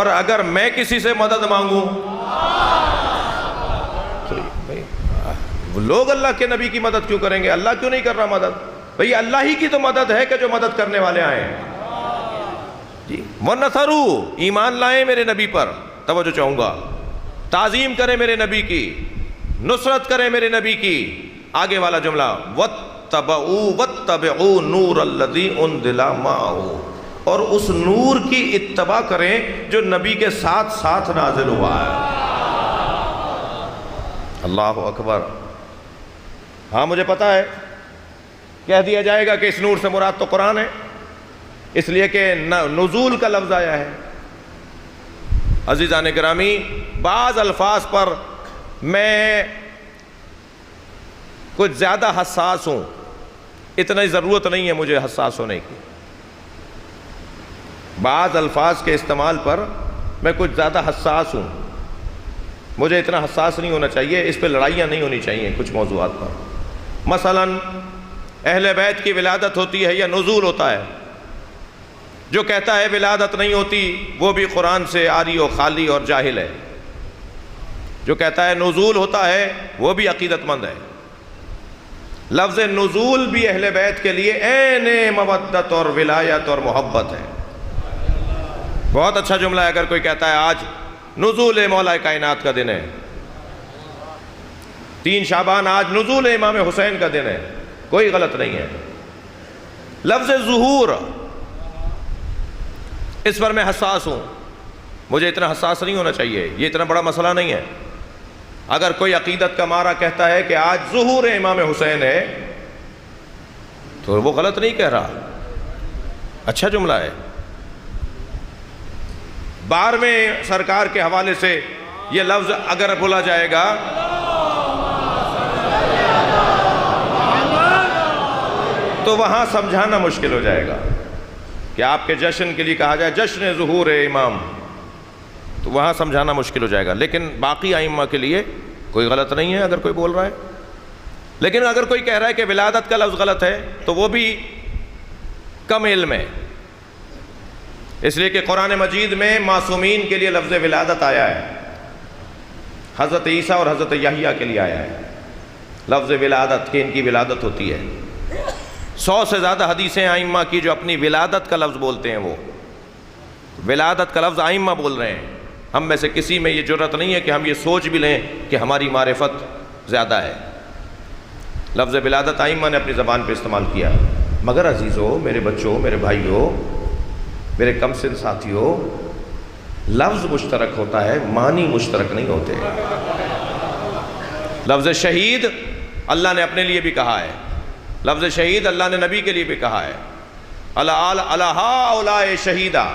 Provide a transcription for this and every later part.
اور اگر میں کسی سے مدد مانگوں تو لوگ اللہ کے نبی کی مدد کیوں کریں گے؟ اللہ کیوں نہیں کر رہا مدد؟ بھئی اللہ ہی کی تو مدد ہے کہ جو مدد کرنے والے آئیں جی۔ وَنَصَرُوا، ایمان لائیں میرے نبی پر، توجہ چاہوں گا، تعظیم کریں میرے نبی کی، نصرت کریں میرے نبی کی۔ آگے والا جملہ وَاتَّبَعُوا نُورَ الَّذِي أُنزِلَ مَعَهُ، اور اس نور کی اتباع کریں جو نبی کے ساتھ ساتھ نازل ہوا ہے۔ اللہ اکبر۔ ہاں مجھے پتا ہے کہہ دیا جائے گا کہ اس نور سے مراد تو قرآن ہے، اس لیے کہ نزول کا لفظ آیا ہے۔ عزیزان گرامی، بعض الفاظ پر میں کچھ زیادہ حساس ہوں، اتنی ضرورت نہیں ہے مجھے حساس ہونے کی۔ بعض الفاظ کے استعمال پر میں کچھ زیادہ حساس ہوں، مجھے اتنا حساس نہیں ہونا چاہیے، اس پہ لڑائیاں نہیں ہونی چاہیے کچھ موضوعات پر۔ مثلا اہل بیت کی ولادت ہوتی ہے یا نزول ہوتا ہے، جو کہتا ہے ولادت نہیں ہوتی وہ بھی قرآن سے عاری و خالی اور جاہل ہے، جو کہتا ہے نزول ہوتا ہے وہ بھی عقیدت مند ہے۔ لفظ نزول بھی اہل بیت کے لیے عین مودت اور ولایت اور محبت ہے۔ بہت اچھا جملہ ہے اگر کوئی کہتا ہے آج نزول مولا کائنات کا دن ہے، 3 شعبان آج نزول امام حسین کا دن ہے، کوئی غلط نہیں ہے۔ لفظ ظہور، اس پر میں حساس ہوں، مجھے اتنا حساس نہیں ہونا چاہیے، یہ اتنا بڑا مسئلہ نہیں ہے۔ اگر کوئی عقیدت کا مارا کہتا ہے کہ آج ظہور امام حسین ہے تو وہ غلط نہیں کہہ رہا، اچھا جملہ ہے۔ 12ویں سرکار کے حوالے سے یہ لفظ اگر بولا جائے گا تو وہاں سمجھانا مشکل ہو جائے گا کہ آپ کے جشن کے لیے کہا جائے جشن ظہور امام، تو وہاں سمجھانا مشکل ہو جائے گا۔ لیکن باقی ائمہ کے لیے کوئی غلط نہیں ہے اگر کوئی بول رہا ہے۔ لیکن اگر کوئی کہہ رہا ہے کہ ولادت کا لفظ غلط ہے تو وہ بھی کم علم ہے، اس لیے کہ قرآن مجید میں معصومین کے لیے لفظ ولادت آیا ہے، حضرت عیسیٰ اور حضرت یحییٰ کے لیے آیا ہے لفظ ولادت، کہ ان کی ولادت ہوتی ہے۔ 100 سے زیادہ حدیثیں ائمہ کی جو اپنی ولادت کا لفظ بولتے ہیں، وہ ولادت کا لفظ ائمہ بول رہے ہیں۔ ہم میں سے کسی میں یہ جرأت نہیں ہے کہ ہم یہ سوچ بھی لیں کہ ہماری معرفت زیادہ ہے۔ لفظ ولادت ائمہ نے اپنی زبان پہ استعمال کیا، مگر عزیزو، میرے بچوں، میرے بھائیوں، میرے کم سن ساتھیوں، لفظ مشترک ہوتا ہے، معنی مشترک نہیں ہوتے۔ لفظ شہید اللہ نے اپنے لیے بھی کہا ہے، لفظ شہید اللہ نے نبی کے لیے بھی کہا ہے، اللہ شہیدہ،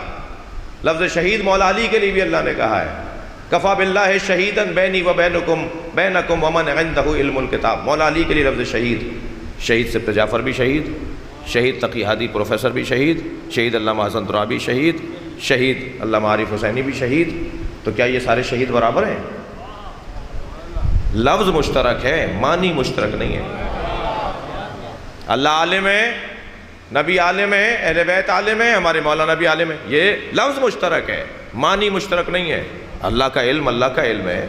لفظ شہید مولا علی کے لیے بھی اللہ نے کہا ہے، کفا باللہ شہیدن بینی و بینکم ومن عندہ علم الکتاب، مولا علی کے لیے لفظ شہید۔ شہید سبت جعفر بھی شہید، شہید تقی ہادی پروفیسر بھی شہید، شہید علامہ حسن ترابی شہید، شہید علامہ عارف حسینی بھی شہید۔ تو کیا یہ سارے شہید برابر ہیں؟ لفظ مشترک ہے، معنی مشترک نہیں ہے۔ اللہ عالم ہے، نبی عالم ہے، اہل بیت عالم ہے، ہمارے مولانا بھی عالم ہے، یہ لفظ مشترک ہے، معنی مشترک نہیں ہے۔ اللہ کا علم اللہ کا علم ہے،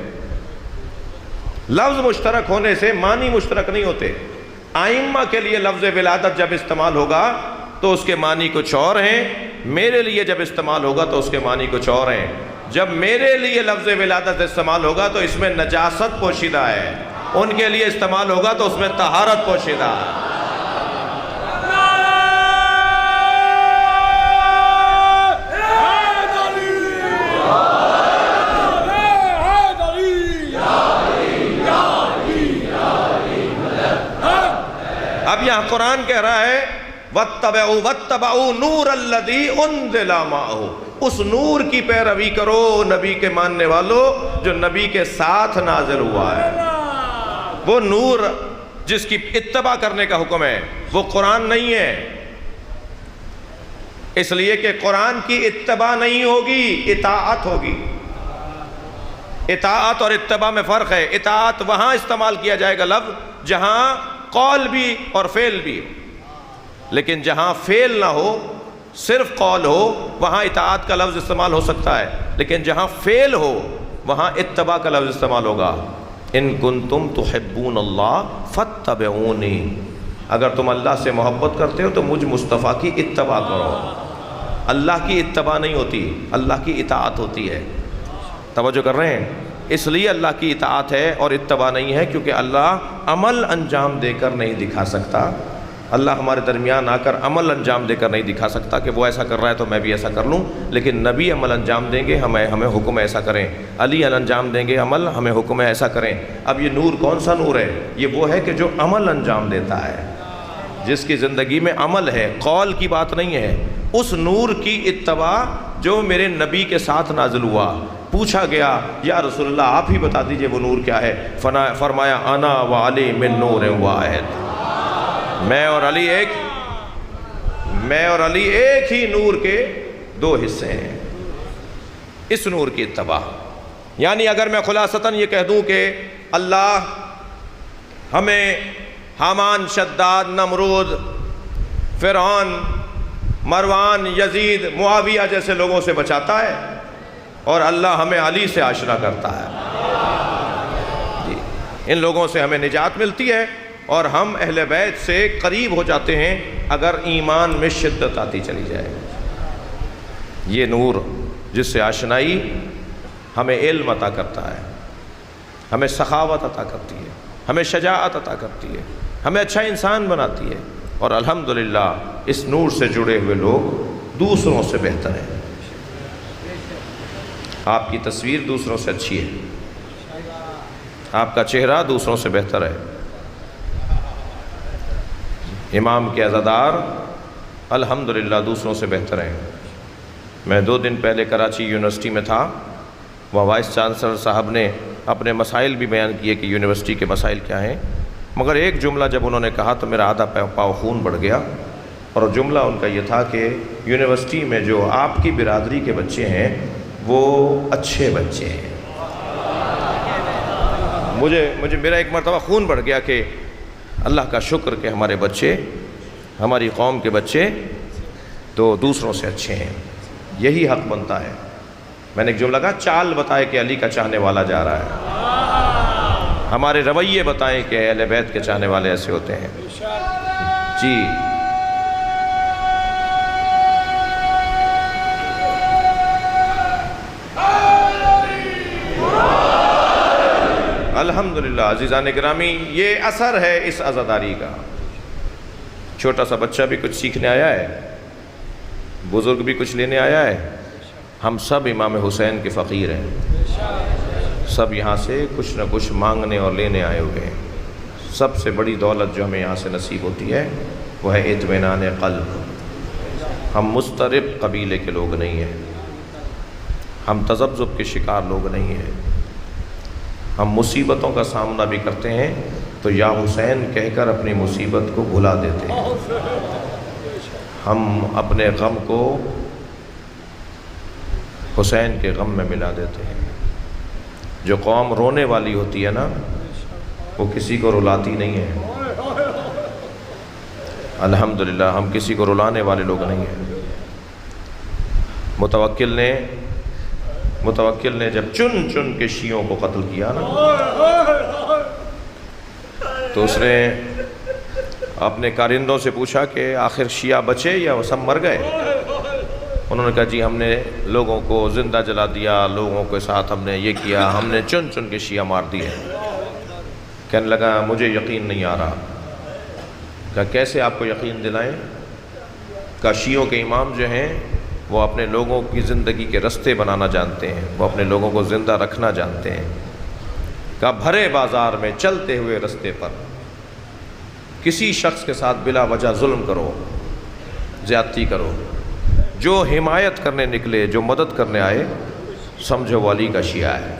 لفظ مشترک ہونے سے معنی مشترک نہیں ہوتے۔ ائمہ کے لیے لفظ ولادت جب استعمال ہوگا تو اس کے معنی کچھ اور ہیں، میرے لیے جب استعمال ہوگا تو اس کے معنی کچھ اور ہیں۔ جب میرے لیے لفظ ولادت استعمال ہوگا تو اس میں نجاست پوشیدہ ہے، ان کے لیے استعمال ہوگا تو اس میں طہارت پوشیدہ ہے۔ اب یہاں قرآن کہہ رہا ہے وَاتَّبَعُوا نُورَ الَّذِي أُنزِلَ مَعَهُ، اس نور کی پیروی کرو نبی کے ماننے والو جو نبی کے ساتھ نازل ہوا ہے۔ وہ نور جس کی اتباع کرنے کا حکم ہے وہ قرآن نہیں ہے، اس لیے کہ قرآن کی اتباع نہیں ہوگی، اطاعت ہوگی۔ اطاعت اور اتباع میں فرق ہے۔ اطاعت وہاں استعمال کیا جائے گا لفظ جہاں قول بھی اور فعل بھی، لیکن جہاں فعل نہ ہو، صرف قول ہو وہاں اطاعت کا لفظ استعمال ہو سکتا ہے، لیکن جہاں فعل ہو وہاں اتباع کا لفظ استعمال ہوگا۔ ان کنتم تحبون اللہ فاتبعونی، اگر تم اللہ سے محبت کرتے ہو تو مجھ مصطفیٰ کی اتباع کرو۔ اللہ کی اتباع نہیں ہوتی، اللہ کی اطاعت ہوتی ہے۔ توجہ کر رہے ہیں؟ اس لیے اللہ کی اطاعت ہے اور اتباع نہیں ہے، کیونکہ اللہ عمل انجام دے کر نہیں دکھا سکتا۔ اللہ ہمارے درمیان آ کر عمل انجام دے کر نہیں دکھا سکتا کہ وہ ایسا کر رہا ہے تو میں بھی ایسا کر لوں، لیکن نبی عمل انجام دیں گے، ہمیں حکم ہے ایسا کریں، علی انجام دیں گے عمل، ہمیں حکم ہے ایسا کریں۔ اب یہ نور کون سا نور ہے؟ یہ وہ ہے کہ جو عمل انجام دیتا ہے، جس کی زندگی میں عمل ہے، قول کی بات نہیں ہے۔ اس نور کی اتباع جو میرے نبی کے ساتھ نازل ہوا۔ پوچھا گیا یا رسول اللہ آپ ہی بتا دیجئے وہ نور کیا ہے؟ فرمایا انا و علی من نور واحد، میں اور علی ایک ہی نور کے دو حصے ہیں۔ اس نور کی اتباع، یعنی اگر میں خلاصتاً یہ کہہ دوں کہ اللہ ہمیں حامان، شداد، نمرود، فرعون، مروان، یزید، معاویہ جیسے لوگوں سے بچاتا ہے، اور اللہ ہمیں علی سے آشنا کرتا ہے، ان لوگوں سے ہمیں نجات ملتی ہے، اور ہم اہل بیت سے قریب ہو جاتے ہیں اگر ایمان میں شدت آتی چلی جائے۔ یہ نور جس سے آشنائی ہمیں علم عطا کرتا ہے، ہمیں سخاوت عطا کرتی ہے، ہمیں شجاعت عطا کرتی ہے، ہمیں اچھا انسان بناتی ہے، اور الحمدللہ اس نور سے جڑے ہوئے لوگ دوسروں سے بہتر ہیں۔ آپ کی تصویر دوسروں سے اچھی ہے، آپ کا چہرہ دوسروں سے بہتر ہے، امام کے عزادار الحمدللہ دوسروں سے بہتر ہیں۔ میں 2 دن پہلے کراچی یونیورسٹی میں تھا، وہاں وائس چانسلر صاحب نے اپنے مسائل بھی بیان کیے کہ یونیورسٹی کے مسائل کیا ہیں، مگر ایک جملہ جب انہوں نے کہا تو میرا آدھا پاؤ خون بڑھ گیا، اور جملہ ان کا یہ تھا کہ یونیورسٹی میں جو آپ کی برادری کے بچے ہیں وہ اچھے بچے ہیں۔ مجھے میرا ایک مرتبہ خون بڑھ گیا کہ اللہ کا شکر کہ ہمارے بچے، ہماری قوم کے بچے تو دوسروں سے اچھے ہیں، یہی حق بنتا ہے۔ میں نے ایک جملہ کہا، چال بتائے کہ علی کا چاہنے والا جا رہا ہے، ہمارے رویے بتائیں کہ اہل بیت کے چاہنے والے ایسے ہوتے ہیں۔ جی الحمدللہ عزیزان گرامی، یہ اثر ہے اس عزاداری کا۔ چھوٹا سا بچہ بھی کچھ سیکھنے آیا ہے، بزرگ بھی کچھ لینے آیا ہے، ہم سب امام حسین کے فقیر ہیں، سب یہاں سے کچھ نہ کچھ مانگنے اور لینے آئے ہوئے ہیں۔ سب سے بڑی دولت جو ہمیں یہاں سے نصیب ہوتی ہے وہ ہے اطمینان قلب۔ ہم مضطرب قبیلے کے لوگ نہیں ہیں، ہم تذبذب کے شکار لوگ نہیں ہیں، ہم مصیبتوں کا سامنا بھی کرتے ہیں تو یا حسین کہہ کر اپنی مصیبت کو بھلا دیتے ہیں، ہم اپنے غم کو حسین کے غم میں ملا دیتے ہیں۔ جو قوم رونے والی ہوتی ہے نا وہ کسی کو رلاتی نہیں ہے، الحمدللہ ہم کسی کو رلانے والے لوگ نہیں ہیں۔ متوکل نے جب چن کے شیعوں کو قتل کیا نا تو اس نے اپنے کارندوں سے پوچھا کہ آخر شیعہ بچے یا وہ سب مر گئے؟ انہوں نے کہا جی ہم نے لوگوں کو زندہ جلا دیا، لوگوں کے ساتھ ہم نے یہ کیا، ہم نے چن کے شیعہ مار دیے۔ کہنے لگا مجھے یقین نہیں آ رہا۔ کہا کیسے آپ کو یقین دلائیں؟ کہا شیعوں کے امام جو ہیں وہ اپنے لوگوں کی زندگی کے رستے بنانا جانتے ہیں، وہ اپنے لوگوں کو زندہ رکھنا جانتے ہیں۔ کہا بھرے بازار میں چلتے ہوئے رستے پر کسی شخص کے ساتھ بلا وجہ ظلم کرو، زیادتی کرو، جو حمایت کرنے نکلے، جو مدد کرنے آئے، سمجھو وہ علی کا شیعہ ہے۔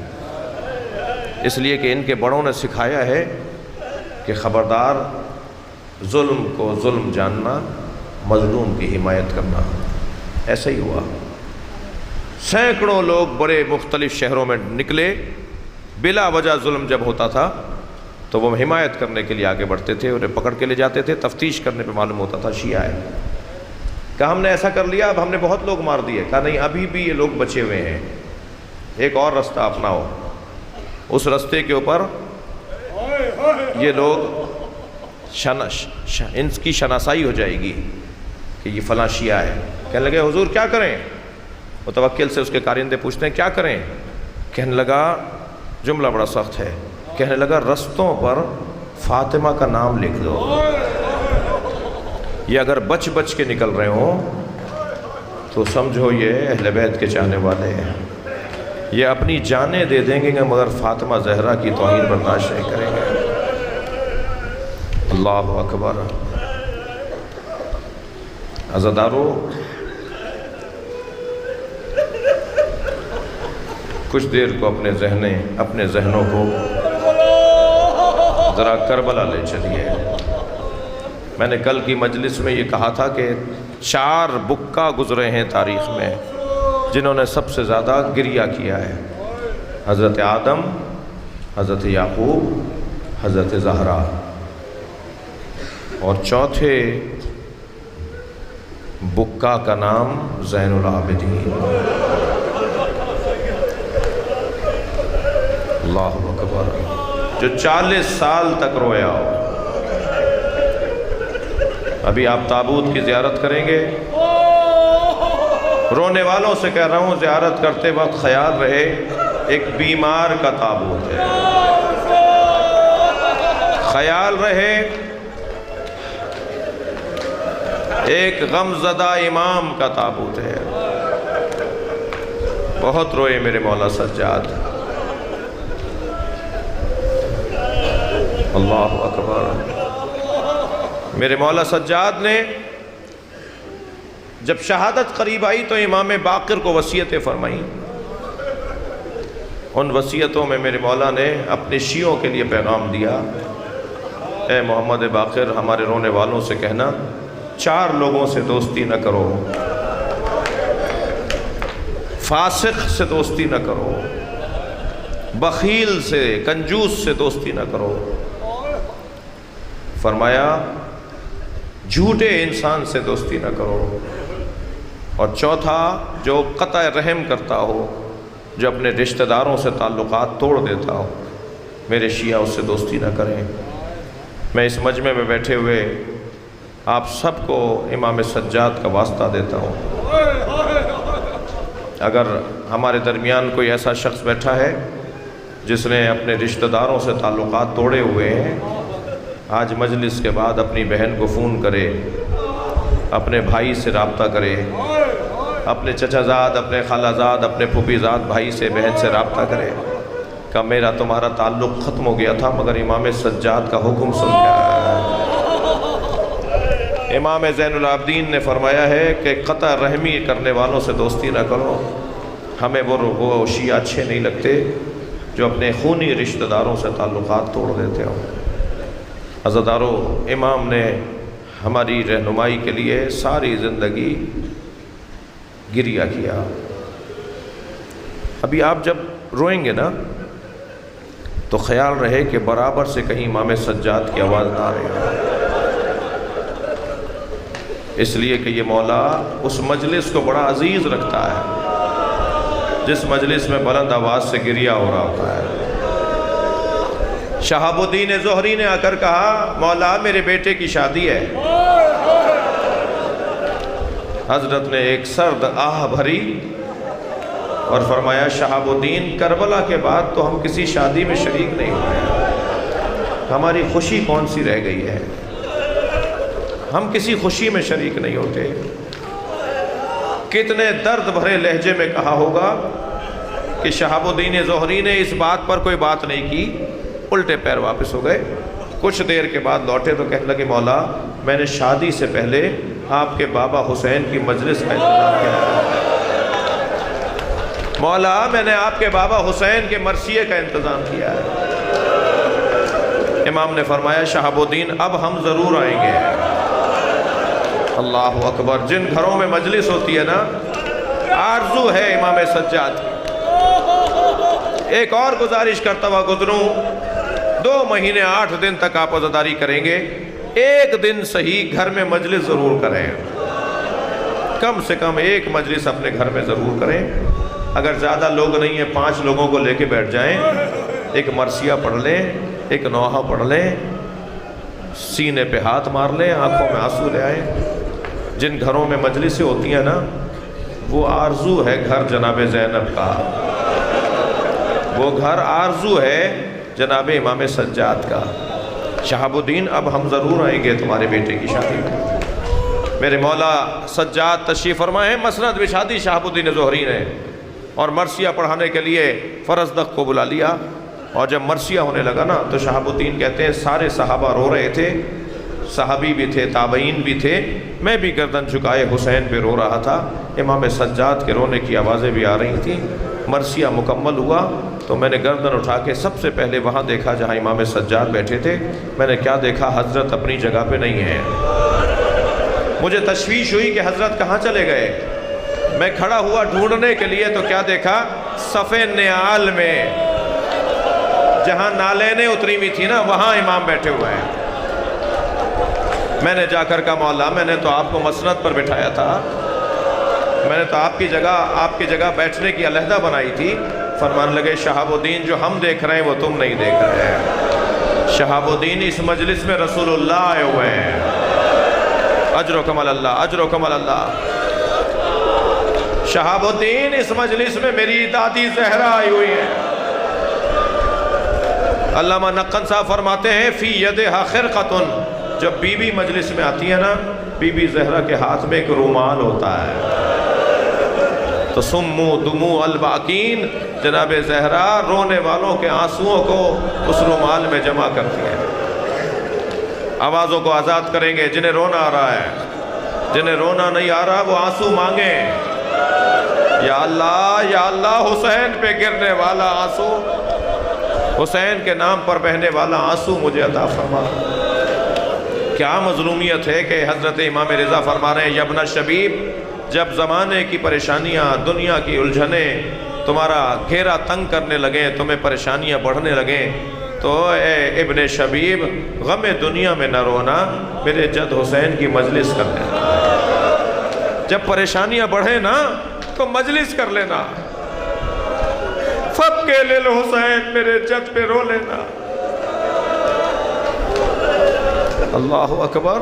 اس لیے کہ ان کے بڑوں نے سکھایا ہے کہ خبردار ظلم کو ظلم جاننا، مظلوم کی حمایت کرنا۔ ایسا ہی ہوا، سینکڑوں لوگ بڑے مختلف شہروں میں نکلے، بلا وجہ ظلم جب ہوتا تھا تو وہ حمایت کرنے کے لیے آگے بڑھتے تھے، انہیں پکڑ کے لے جاتے تھے، تفتیش کرنے پہ معلوم ہوتا تھا شیعہ ہے۔ کہ ہم نے ایسا کر لیا، اب ہم نے بہت لوگ مار دیے. کہا نہیں، ابھی بھی یہ لوگ بچے ہوئے ہیں، ایک اور رستہ اپناؤ. اس رستے کے اوپر یہ لوگ ان کی شناسائی ہو جائے گی کہ یہ فلاں شیعہ ہے. کہنے لگے حضور کیا کریں؟ متوکل سے اس کے کارندے پوچھتے ہیں کیا کریں؟ کہنے لگا جملہ بڑا سخت ہے، کہنے لگا رستوں پر فاطمہ کا نام لکھ دو. یہ اگر بچ بچ کے نکل رہے ہوں تو سمجھو یہ اہل بیت کے چاہنے والے ہیں. یہ اپنی جانیں دے دیں گے مگر فاطمہ زہرا کی توہین برداشت نہیں کریں گے. اللہ اکبر. عزادارو، کچھ دیر کو اپنے ذہنوں کو ذرا کربلا لے چلیے. میں نے کل کی مجلس میں یہ کہا تھا کہ 4 بکا گزرے ہیں تاریخ میں جنہوں نے سب سے زیادہ گریہ کیا ہے. حضرت آدم، حضرت یعقوب، حضرت زہرا، اور چوتھے بکا کا نام زین العابدین. اللہ اکبر. جو 40 سال تک رویا ہو. ابھی آپ تابوت کی زیارت کریں گے، رونے والوں سے کہہ رہا ہوں زیارت کرتے وقت خیال رہے ایک بیمار کا تابوت ہے، خیال رہے ایک غمزدہ امام کا تابوت ہے. بہت روئے میرے مولا سجاد. اللہ اکبر. میرے مولا سجاد نے جب شہادت قریب آئی تو امام باقر کو وصیتیں فرمائیں. ان وصیتوں میں میرے مولا نے اپنے شیعوں کے لیے پیغام دیا، اے محمد باقر ہمارے رونے والوں سے کہنا 4 لوگوں سے دوستی نہ کرو، فاسق سے دوستی نہ کرو، بخیل سے، کنجوس سے دوستی نہ کرو. فرمایا جھوٹے انسان سے دوستی نہ کرو، اور چوتھا جو قطع رحم کرتا ہو، جو اپنے رشتہ داروں سے تعلقات توڑ دیتا ہو، میرے شیعہ اس سے دوستی نہ کریں. میں اس مجمع میں بیٹھے ہوئے آپ سب کو امام سجاد کا واسطہ دیتا ہوں. اگر ہمارے درمیان کوئی ایسا شخص بیٹھا ہے جس نے اپنے رشتہ داروں سے تعلقات توڑے ہوئے ہیں، آج مجلس کے بعد اپنی بہن کو فون کرے، اپنے بھائی سے رابطہ کرے، اپنے چچا زاد، اپنے خالہ زاد، اپنے پھوپھی زاد بھائی سے، بہن سے رابطہ کرے کہ میرا تمہارا تعلق ختم ہو گیا تھا مگر امام سجاد کا حکم سن کے آیا. امام زین العابدین نے فرمایا ہے کہ قطع رحمی کرنے والوں سے دوستی نہ کرو. ہمیں وہ شیعہ اچھے نہیں لگتے جو اپنے خونی رشتہ داروں سے تعلقات توڑ دیتے ہوں. عزادارو، امام نے ہماری رہنمائی کے لیے ساری زندگی گریہ کیا. ابھی آپ جب روئیں گے نا تو خیال رہے کہ برابر سے کہیں امام سجاد کی آواز نہ آ رہی، اس لیے کہ یہ مولا اس مجلس کو بڑا عزیز رکھتا ہے جس مجلس میں بلند آواز سے گریہ ہو رہا ہوتا ہے. شہاب الدین زہری نے آ کر کہا مولا میرے بیٹے کی شادی ہے. حضرت نے ایک سرد آہ بھری اور فرمایا شہاب الدین کربلا کے بعد تو ہم کسی شادی میں شریک نہیں ہوئے، ہماری خوشی کون سی رہ گئی ہے، ہم کسی خوشی میں شریک نہیں ہوتے. کتنے درد بھرے لہجے میں کہا ہوگا کہ شہاب الدین زہری نے اس بات پر کوئی بات نہیں کی، الٹے پیر واپس ہو گئے. کچھ دیر کے بعد لوٹے تو کہنے لگے مولا میں نے شادی سے پہلے آپ کے بابا حسین کی مجلس کا انتظام کیا، مولا میں نے آپ کے بابا حسین کے مرثیے کا انتظام کیا ہے. امام نے فرمایا شہاب الدین اب ہم ضرور آئیں گے. اللہ اکبر. جن گھروں میں مجلس ہوتی ہے نا، آرزو ہے امام سجاد کی. ایک اور گزارش کرتا ہوا گزروں، 2 مہینے 8 دن تک آپ عزاداری کریں گے، ایک دن صحیح گھر میں مجلس ضرور کریں. کم سے کم ایک مجلس اپنے گھر میں ضرور کریں. اگر زیادہ لوگ نہیں ہیں 5 لوگوں کو لے کے بیٹھ جائیں, ایک مرثیہ پڑھ لیں, ایک نوحہ پڑھ لیں, سینے پہ ہاتھ مار لیں, آنکھوں میں آنسو لے آئیں. جن گھروں میں مجلسیں ہوتی ہیں نا, وہ آرزو ہے گھر جناب زینب کا, وہ گھر آرزو ہے جناب امام سجاد کا. شہاب الدین اب ہم ضرور آئیں گے تمہارے بیٹے کی شادی میں. میرے مولا سجاد تشریف فرمائے ہیں, مسند میں شادی شہاب الدین زہری نے, اور مرثیہ پڑھانے کے لیے فرزدق کو بلا لیا. اور جب مرثیہ ہونے لگا نا تو شہاب الدین کہتے ہیں سارے صحابہ رو رہے تھے, صحابی بھی تھے, تابعین بھی تھے, میں بھی گردن جھکائے حسین پہ رو رہا تھا. امام سجاد کے رونے کی آوازیں بھی آ رہی تھیں. مرثیہ مکمل ہوا تو میں نے گردن اٹھا کے سب سے پہلے وہاں دیکھا جہاں امام سجاد بیٹھے تھے. میں نے کیا دیکھا, حضرت اپنی جگہ پہ نہیں ہیں. مجھے تشویش ہوئی کہ حضرت کہاں چلے گئے. میں کھڑا ہوا ڈھونڈنے کے لیے تو کیا دیکھا, صف نعال میں جہاں نالینیں اتری ہوئی تھی نا, وہاں امام بیٹھے ہوئے ہیں. میں نے جا کر کہا مولا میں نے تو آپ کو مسند پر بٹھایا تھا, میں نے تو آپ کی جگہ بیٹھنے کی علیحدہ بنائی تھی. فرمان لگے شہاب الدین جو ہم دیکھ رہے ہیں وہ تم نہیں دیکھ رہے ہیں. شہاب الدین اس مجلس میں رسول اللہ آئے ہوئے ہیں. اجرکم اللہ, اجرکم اللہ. شہاب الدین اس مجلس میں میری دادی زہرا آئی ہوئی ہیں. علامہ نقن صاحب فرماتے ہیں فی یدہا خرقۃ, جب بی بی مجلس میں آتی ہے نا, بی بی زہرا کے ہاتھ میں ایک رومال ہوتا ہے. تو سمو دمو الباقین, جناب زہرا رونے والوں کے آنسوؤں کو اس رومال میں جمع کرتی ہیں. آوازوں کو آزاد کریں گے. جنہیں رونا آ رہا ہے, جنہیں رونا نہیں آ رہا وہ آنسو مانگیں. یا اللہ حسین پہ گرنے والا آنسو, حسین کے نام پر بہنے والا آنسو مجھے عطا فرما. کیا مظلومیت ہے کہ حضرت امام رضا فرما رہے ہیں یبن شبیب, جب زمانے کی پریشانیاں, دنیا کی الجھنیں تمہارا گھیرا تنگ کرنے لگیں, تمہیں پریشانیاں بڑھنے لگیں, تو اے ابن شبیب غم دنیا میں نہ رونا, میرے جد حسین کی مجلس کر لینا. جب پریشانیاں بڑھیں نا تو مجلس کر لینا. فب کے لیل حسین, میرے جد پہ رو لینا. اللہ اکبر.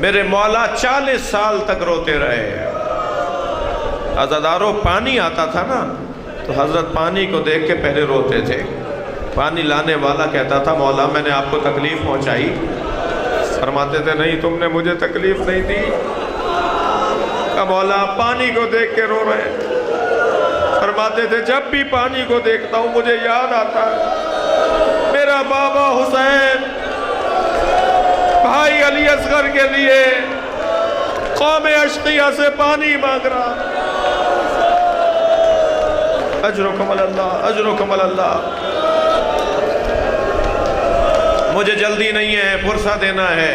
میرے مولا 40 سال تک روتے رہے. عزاداروں پانی آتا تھا نا تو حضرت پانی کو دیکھ کے پہلے روتے تھے. پانی لانے والا کہتا تھا مولا میں نے آپ کو تکلیف پہنچائی. فرماتے تھے نہیں, تم نے مجھے تکلیف نہیں دی. کہ مولا پانی کو دیکھ کے رو رہے ہیں. فرماتے تھے جب بھی پانی کو دیکھتا ہوں مجھے یاد آتا ہے میرا بابا حسین بھائی علی اصغر کے لیے قوم اشقیہ سے پانی مانگ رہا. اجرکم اللہ, اجرکم اللہ. مجھے جلدی نہیں ہے, فرصہ دینا ہے.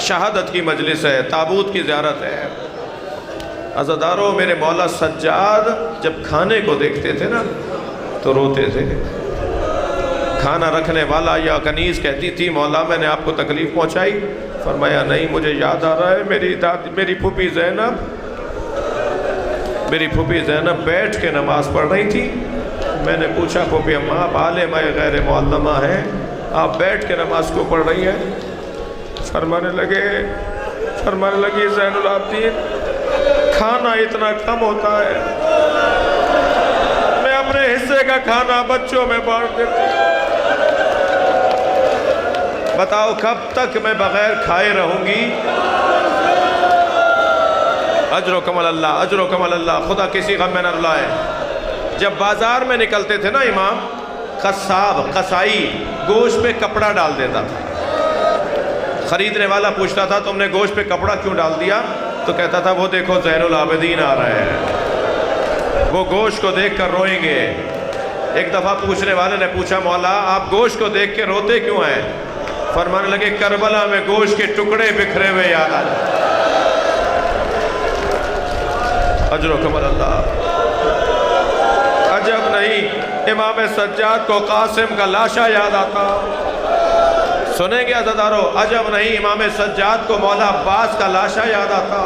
شہادت کی مجلس ہے, تابوت کی زیارت ہے. عزاداروں میرے مولا سجاد جب کھانے کو دیکھتے تھے نا تو روتے تھے. کھانا رکھنے والا یا کنیز کہتی تھی مولا میں نے آپ کو تکلیف پہنچائی. فرمایا نہیں, مجھے یاد آ رہا ہے میری پھوپھی زینب بیٹھ کے نماز پڑھ رہی تھی. میں نے پوچھا پھوپھی اماں آپ عالمہ غیر معلمہ ہیں, آپ بیٹھ کے نماز کو پڑھ رہی ہیں؟ فرمانے لگی زین العابدین کھانا اتنا کم ہوتا ہے, میں اپنے حصے کا کھانا بچوں میں بانٹ دیتی. بتاؤ کب تک میں بغیر کھائے رہوں گی؟ اجرکم اللہ, اجرکم اللہ. خدا کسی غم میں نہ رلائے. جب بازار میں نکلتے تھے نا امام, قصائی گوشت پہ کپڑا ڈال دیتا تھا. خریدنے والا پوچھتا تھا تم نے گوشت پہ کپڑا کیوں ڈال دیا؟ تو کہتا تھا وہ دیکھو زین العابدین آ رہے ہیں, وہ گوشت کو دیکھ کر روئیں گے. ایک دفعہ پوچھنے والے نے پوچھا مولا آپ گوشت کو دیکھ کے روتے کیوں ہیں؟ فرمانے لگے کربلا میں گوشت کے ٹکڑے بکھرے ہوئے یاد آ جائے. اجرکم اللہ. عجب نہیں امام سجاد کو قاسم کا لاشا یاد آتا, سنیں گے عزادارو، عجب نہیں امام سجاد کو مولا عباس کا لاشا یاد آتا،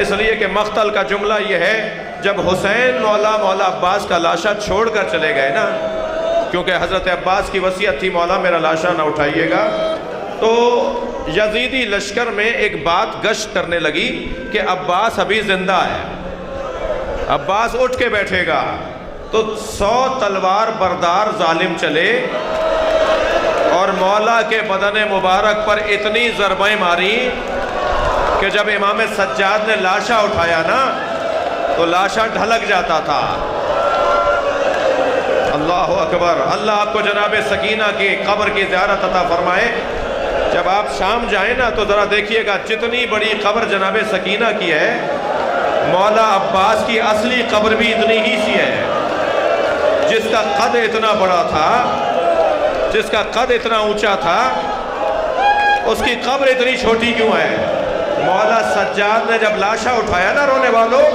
اس لیے کہ مقتل کا جملہ یہ ہے، جب حسین مولا عباس کا لاشا چھوڑ کر چلے گئے نا، کیونکہ حضرت عباس کی وصیت تھی مولا میرا لاشا نہ اٹھائیے گا، تو یزیدی لشکر میں ایک بات گشت کرنے لگی کہ عباس ابھی زندہ ہے، عباس اٹھ کے بیٹھے گا، تو 100 تلوار بردار ظالم چلے اور مولا کے بدن مبارک پر اتنی ضربیں ماری کہ جب امام سجاد نے لاشا اٹھایا نا تو لاشا ڈھلک جاتا تھا۔ اللہ اکبر، اللہ آپ کو جناب سکینہ کی قبر کی زیارت عطا فرمائے۔ جب آپ شام جائیں نا تو ذرا دیکھیے گا جتنی بڑی قبر جناب سکینہ کی ہے، مولا عباس کی اصلی قبر بھی اتنی ہی سی ہے۔ جس کا قد اتنا بڑا تھا، جس کا قد اتنا اونچا تھا، اس کی قبر اتنی چھوٹی کیوں ہے؟ مولا سجاد نے جب لاشا اٹھایا نا رونے والوں،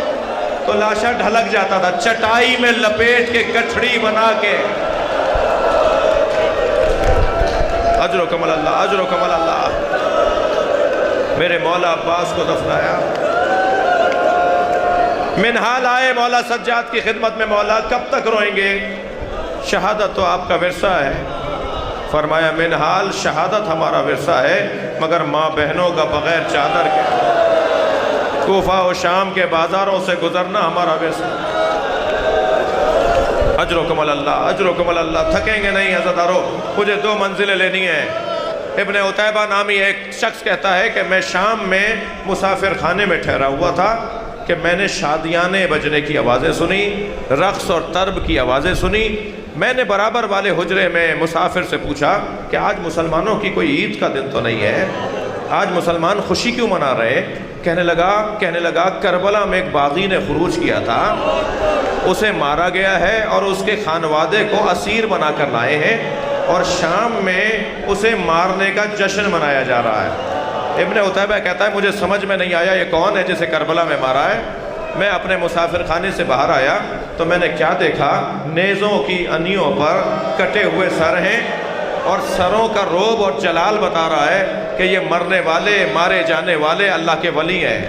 تو لاشا ڈھلک جاتا تھا، چٹائی میں لپیٹ کے گٹھڑی بنا کے۔ اجر و کمل اللہ، اجر و کمل اللہ، میرے مولا عباس کو دفنایا۔ منہال آئے مولا سجاد کی خدمت میں، مولا کب تک روئیں گے؟ شہادت تو آپ کا ورثہ ہے۔ فرمایا منہال شہادت ہمارا ورثہ ہے، مگر ماں بہنوں کا بغیر چادر کے کوفہ و شام کے بازاروں سے گزرنا ہمارا ورثہ۔ اجر و کمل اللہ، اجر و کمل اللہ، تھکیں گے نہیں عزادارو۔ مجھے 2 منزلیں لینی ہیں۔ ابن عتیبہ نامی ایک شخص کہتا ہے کہ میں شام میں مسافر خانے میں ٹھہرا ہوا تھا کہ میں نے شادیانے بجنے کی آوازیں سنی، رقص اور طرب کی آوازیں سنی۔ میں نے برابر والے حجرے میں مسافر سے پوچھا کہ آج مسلمانوں کی کوئی عید کا دن تو نہیں ہے، آج مسلمان خوشی کیوں منا رہے؟ کہنے لگا کربلا میں ایک باغی نے خروج کیا تھا، اسے مارا گیا ہے اور اس کے خانوادے کو اسیر بنا کر لائے ہیں، اور شام میں اسے مارنے کا جشن منایا جا رہا ہے۔ ابن عتیبہ کہتا ہے مجھے سمجھ میں نہیں آیا یہ کون ہے جسے کربلا میں مارا ہے۔ میں اپنے مسافر خانے سے باہر آیا تو میں نے کیا دیکھا، نیزوں کی انیوں پر کٹے ہوئے سر ہیں، اور سروں کا روب اور جلال بتا رہا ہے کہ یہ مرنے والے، مارے جانے والے اللہ کے ولی ہیں۔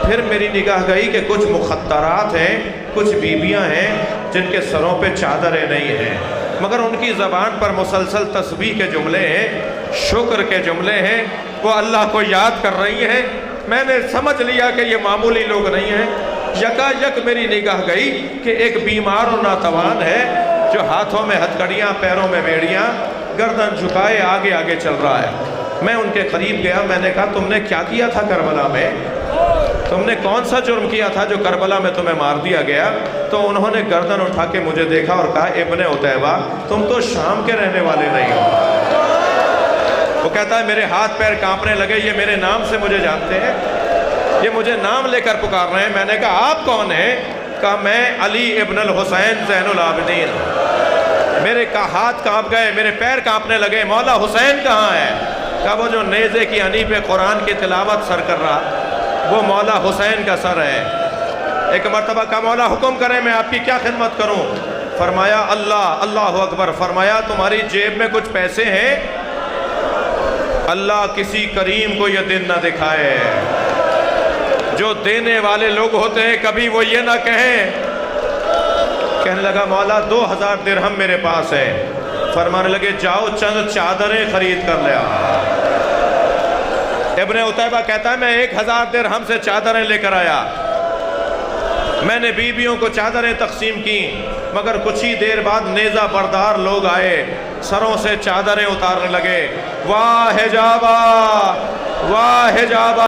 پھر میری نگاہ گئی کہ کچھ مخدرات ہیں، کچھ بیویاں ہیں جن کے سروں پہ چادریں نہیں ہیں، مگر ان کی زبان پر مسلسل تسبیح کے جملے ہیں، شکر کے جملے ہیں، وہ اللہ کو یاد کر رہی ہیں۔ میں نے سمجھ لیا کہ یہ معمولی لوگ نہیں ہیں۔ یکا یک میری نگاہ گئی کہ ایک بیمار و ناتوان ہے جو ہاتھوں میں ہتھکڑیاں، پیروں میں بیڑیاں، گردن جھکائے آگے آگے چل رہا ہے۔ میں ان کے قریب گیا، میں نے کہا تم نے کیا کیا تھا کربلا میں؟ تم نے کون سا جرم کیا تھا جو کربلا میں تمہیں مار دیا گیا؟ تو انہوں نے گردن اٹھا کے مجھے دیکھا اور کہا ابن عتیبہ تم تو شام کے رہنے والے نہیں ہو۔ وہ کہتا ہے میرے ہاتھ پیر کانپنے لگے، یہ میرے نام سے مجھے جانتے ہیں، یہ مجھے نام لے کر پکار رہے ہیں۔ میں نے کہا آپ کون ہیں؟ کہا میں علی ابن الحسین زین العابدین۔ میرے ہاتھ کانپ گئے، میرے پیر کانپنے لگے، مولا حسین کہاں ہے؟ کہا وہ جو نیزے کی انی پہ قرآن کی تلاوت سر کر رہا، وہ مولا حسین کا سر ہے۔ ایک مرتبہ کہا مولا حکم کریں میں آپ کی کیا خدمت کروں؟ فرمایا اللہ اکبر۔ فرمایا تمہاری جیب میں کچھ پیسے ہیں؟ اللہ کسی کریم کو یہ دن نہ دکھائے۔ جو دینے والے لوگ ہوتے ہیں کبھی وہ یہ نہ کہیں۔ کہنے لگا مولا 2000 درہم میرے پاس ہے۔ فرمانے لگے جاؤ چند چادریں خرید کر لے آؤ۔ ابن عتیبہ کہتا ہے میں 1000 درہم سے چادریں لے کر آیا۔ میں نے بیویوں کو چادریں تقسیم کی، مگر کچھ ہی دیر بعد نیزہ بردار لوگ آئے، سروں سے چادریں اتارنے لگے۔ واہ حجابہ، واہ حجابہ۔